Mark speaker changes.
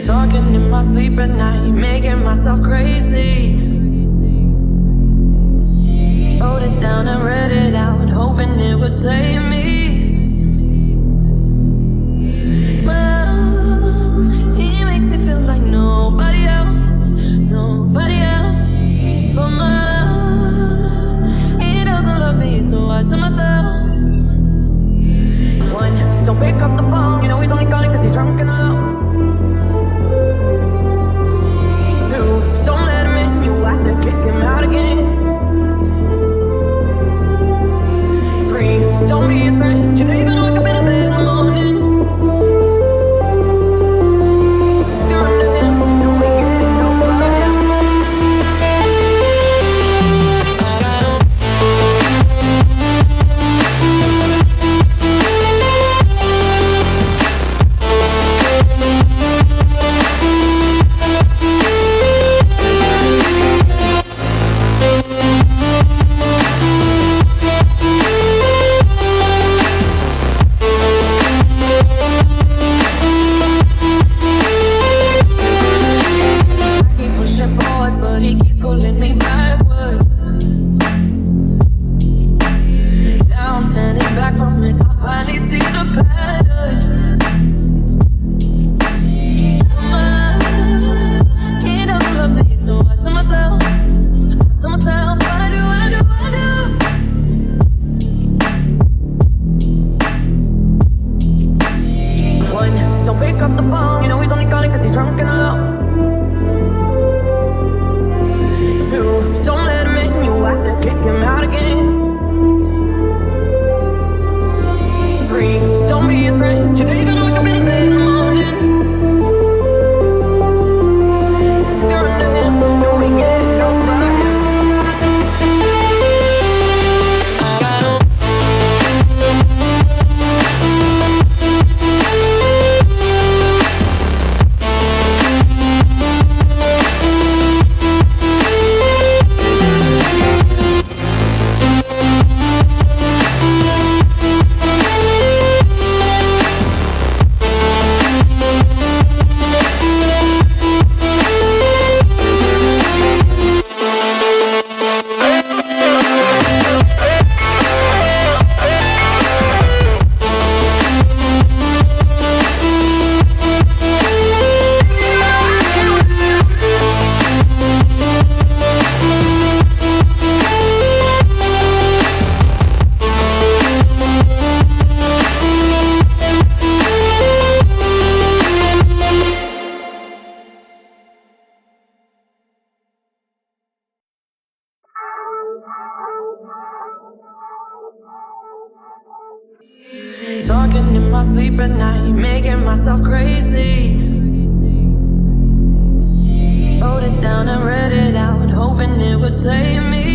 Speaker 1: Talking in my sleep at night, making myself crazy. Wrote it down and read it out, hoping it would save me. My love, he makes me feel like nobody else, nobody else. But my love, he doesn't love me, so I tell myself. One, don't pick up the phone, you know he's only calling cause he's drunk and alone. Two, don't let him in, you have to kick him out again. Three, don't be his friend, you know you're gonna wake up in his bed in the morning. If you're under him, you ain't getting no about him. Talking in my sleep at night, making myself crazy. Wrote it down and read it out, hoping it would save me.